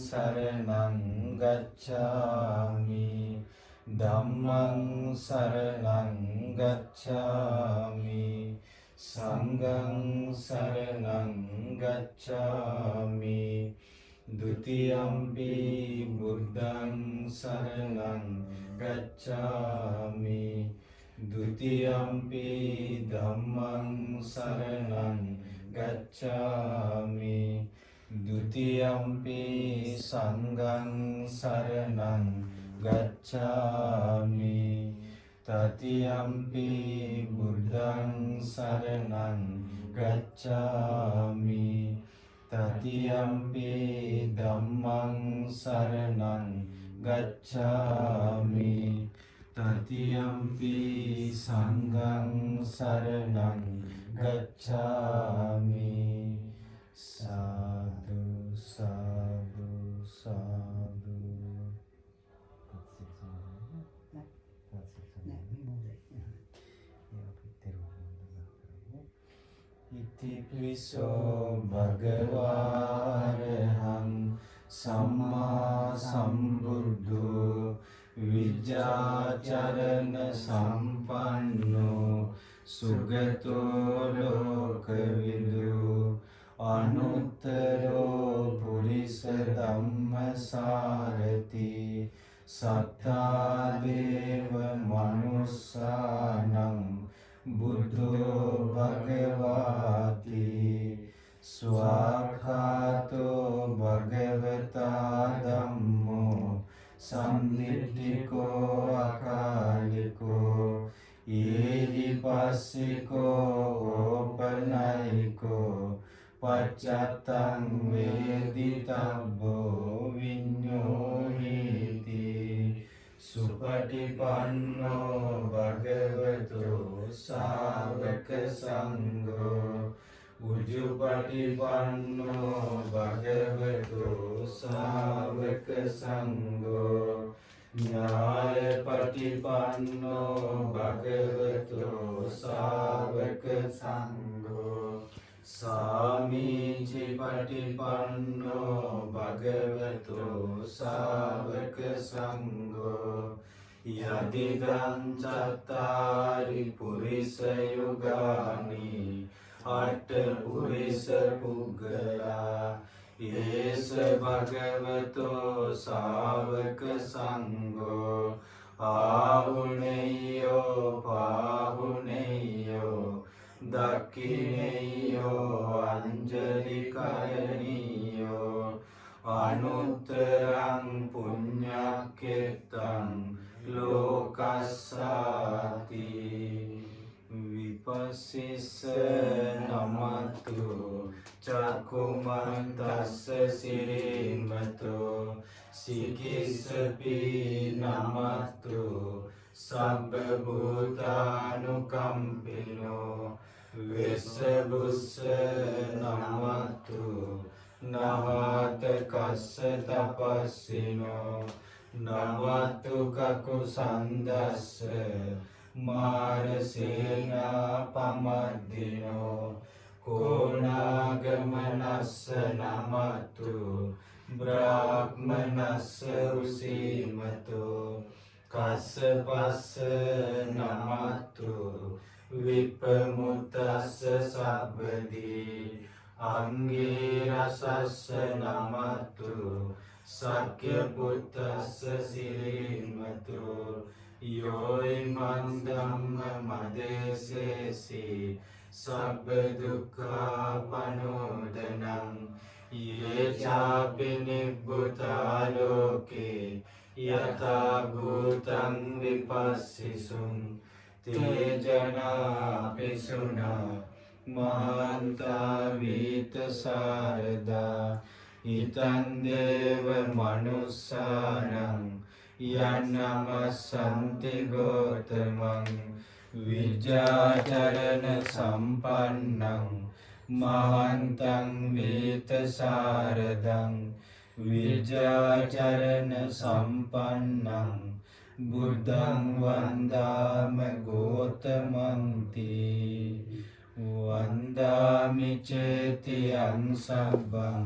සරණං ගච්ඡාමි ධම්මං සරණං ගච්ඡාමි සංඝං සරණං ගච්ඡාමි ဒုတိယံ පි බුද්ධං සරණං ගච්ඡාමි ဒုတိယံ පි ධම්මං සරණං ගච්ඡාමි ဒုတိယံ පි සංඝං සරණං ගච්ඡාමි တတိယံ පි බුද්ධං සරණං ගච්ඡාමි တတိယံ පි ධම්මං සරණං ගච්ඡාමි တတိယံ පි සංඝං සරණං ගච්ඡාමි සාදු සාදු සාදු ඉතිපිසෝ භගවාරහං සම්මා සම්බුද්ධෝ විජ්ජාචරණ සම්පන්නෝ සුගතෝ ලෝකවිදු අනුත්තරෝ පුරිස ධම්මසාරති සත්තා දේව මනුස්සානං බුද්ධෝ භගවාති ස්වාඛාතෝ භගවතා ධම්මෝ සම්නිට්ඨිකෝ අකාලිකෝ ඒහි පස්සිකෝ ඕපනයිකෝ පච්චත්තං වේදිතබ්බෝ විඤ්ඤෝහිති සුපටිපන්නෝ භගවතු සාවක සංඝෝ උජුපටිපන්නෝ භගවතු සාවක සංඝෝ ඥායපටිපන්නෝ භගවතු සාවක සංඝෝ සාමීචි පටිපන්නෝ භගවතු සාවක සංඝෝ යදිදං චත්තාරි පුරිස යුගානි අට පුරිස පුග්ගලා ඒස භගවතෝ සාවක සංඝෝ ආහුනේයෝ පාහුනේයෝ දක්ඛිනේයෝ අංජලි කරණීයෝ අනුත්තරං පුඤ්ඤක්ඛෙත්තං ලෝකස්සාති විපස්සිස නමතු චක්කුමන්තස්ස සිරිමතෝ සිකිස්සපි නමතු සබ්බ භූතානුකම්පිනෝ වෙස්සබුස්ස නමතු නවාත කස්ස තපස්සිනෝ නවතු කකුසන්දස්ස මාරසේනා පමද්දිනෝ කෝනාගමනස්ස නමතු බ්‍රාහ්මනස්ස උසීමතෝ කස්සපස්ස නමතු විපමුත්තස්ස සබ්බදී අංගේ රසස්ස නමතු සක්‍ය පුත්තස්ස සිරිමතු යෝයි මන්දම්ම මදේසේසි සබ්බ දුක්ඛා පනෝදනං යේ චාපි නිබ්බුතා ලෝකේ යථා භූතං විපස්සිසුං තේ ජනා පිසුනා මහන්තා වීත සාරදා හිතං දේව මනුස්සානං යන්නමස්සන්ති ගෝතමං විජ්ජාචරණ සම්පන්නං මහන්තං වීත සාරදං විජ්ජාචරණ සම්පන්නං බුද්ධං වන්දාම ගෝතමන්ති වන්දාමි චේතියං සබ්බං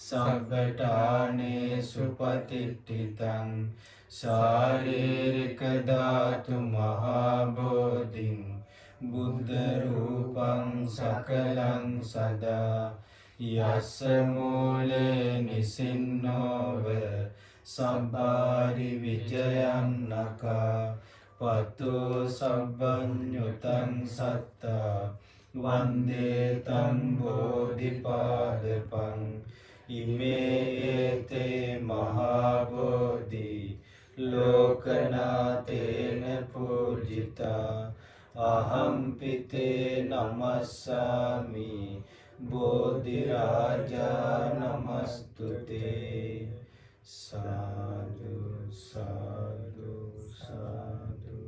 සබ්බඨානේසු පතිට්ඨිතං ශාරීරික ධාතු මහා බෝධින් බුද්ධ රූපං සකලං සදා යස්ස මූලේ නිසින්නෝව සබ්බාරි විජයන්නකා පතෝ සබ්බඤ්ඤුතං සත්තා වන්දේ තං බෝධිපාදපං ඉමේතේ මහා බෝධි ලෝකනාතේන පූජිතා අහං පිතේ නමස්සාමි බෝධි රාජා නමස්තුතේ සාදු සාදු සාදු.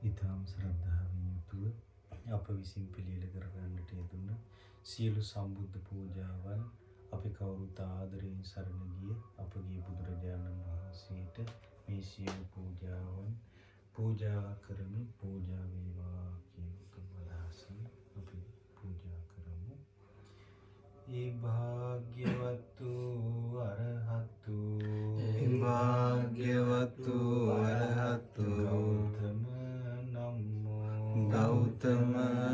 ඊතම් ශ්‍රද්ධාවෙන් යුතුව අප විසින් පිළියෙල කරගන්නට යෙදුන සියලු සම්බුද්ධ පූජාවන් අපි කවුරුත් ආදරයෙන් සරණ ගිය අපගේ බුදුරජාණන් වහන්සේට මේ සියලු පූජාවන් පූජා කරමින් පූජා වේවා කියන උතුම් අදහසින් අපි පූජා කරමු. ඒ භාග්‍යවතු අරහතු භාග්‍යවතු අරහතු ගෞතම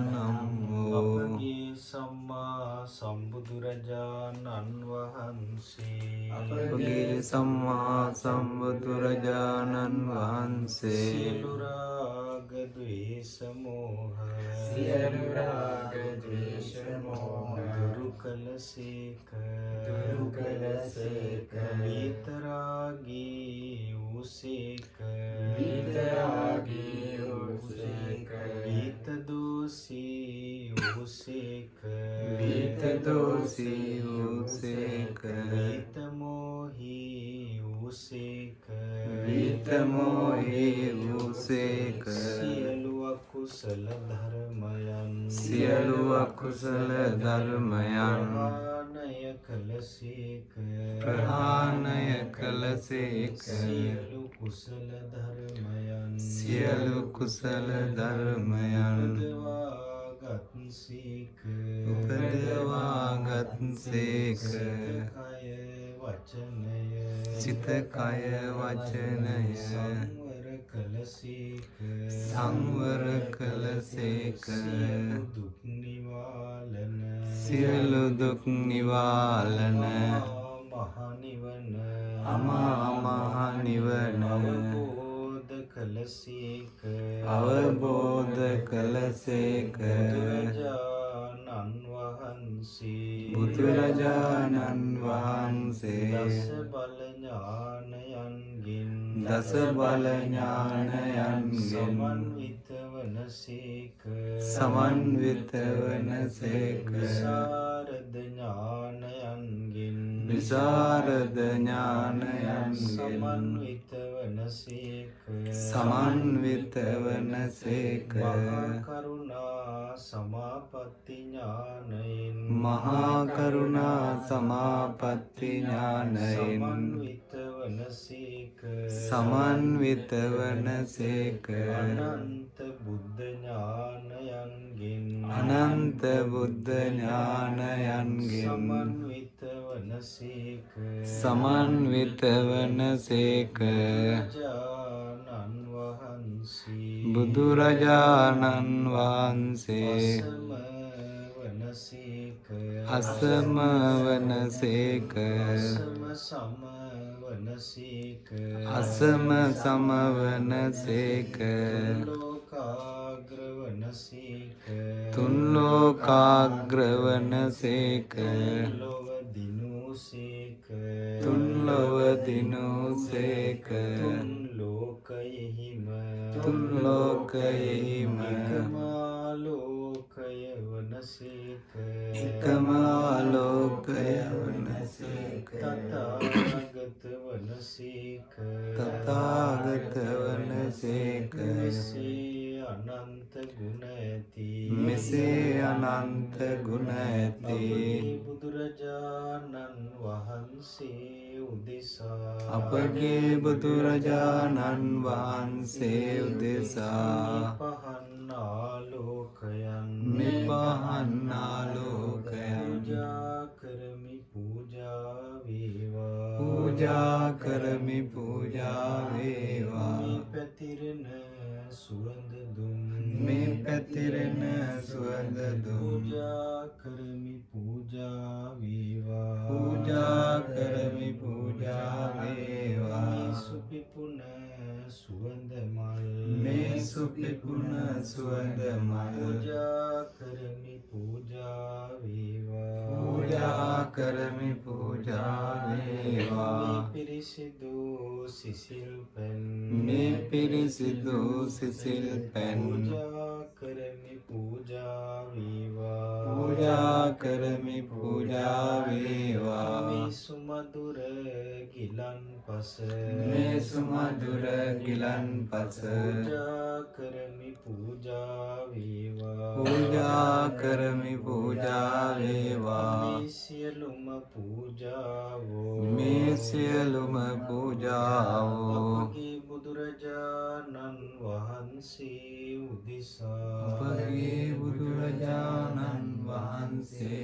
නම්මෝ අපගේ සම්මා සම්බුදුරජාණන් වහන්සේ අපගේ සම්මා සම්බුදුරජාණන් වහන්සේ සියලු රාග ද්වේෂ මෝහ දුරු කළසේක විතරාගී වූසේක විතදෝසී වූසේක විතමෝහී වූසේක සියලු අකුසල ධර්මයන් ප්‍රහාණය කළසේක සියලු කුසල ධර්මයන් උපදවාගත්සේක සිත කය වචනය සංවර කළසේක සියලු දුක් නිවාලන අමා මහ නිවන අවබෝධ කළසේක බුදුරජාණන් වහන්සේ දස බල ඥානයන්ගෙන් සමන්විත වනසේක විසරද ඥානයන්ගෙන් සමන්විත වනසේක මහා කරුණා සමාපatti ඥානයෙන් සමන්විත වනසේක අනන්ත බුද්ධ ඥානයන්ගෙන් සමන්විත වනසේක බුදුරජාණන් වහන්සේ අසම වනසේක අසම සමවනසේක තුන් ලෝකාග්‍රවනසේක තුන් ලොව දිනුසේක තුන් ලෝකයෙහිම එකම ආලෝකය වනසේක තථාගත වනසේක මෙසේ අනන්ත ගුණ ඇති බුදුරජාණන් වහන්සේ උදෙසා අපගේ බුදුරජාණන් වහන්සේ උදෙසා පහන් ආලෝකයන් මෙපහන් ආලෝකයන් කරමි පූජා වේවා පූජා කරමි පූජා වේවා මේ පැතිරෙන සුවඳ දුම් මේ පැතිරෙන සුවඳ දුම් පූජා කරමි පූජා වේවා පූජා කරමි පූජා වේවා මේ සුපිපුන සුවඳ මල් මේ සුපිපුන සුවඳ මල් පූජා කරමි පූජා වේවා පූජා කරමි පූජා වේවා මේ පිරිසිදු සිසිල් පැන් මේ පිරිසිදු සිසිල් පැන් පූජා කරමි පූජා වේවා පූජා කරමි පූජා වේවා මේ සුමధుර ගිලන්පස මේ සුමధుර ගිලන්පස පූජා කරමි පූජා වේවා පූජා කරමි පූජා වේවා මේ සියලුම පූජාවෝ මේ සියලුම පූජාවෝ අපගේ බුදුරජාණන් වහන්සේ උදෙසා අපගේ බුදුරජාණන් වහන්සේ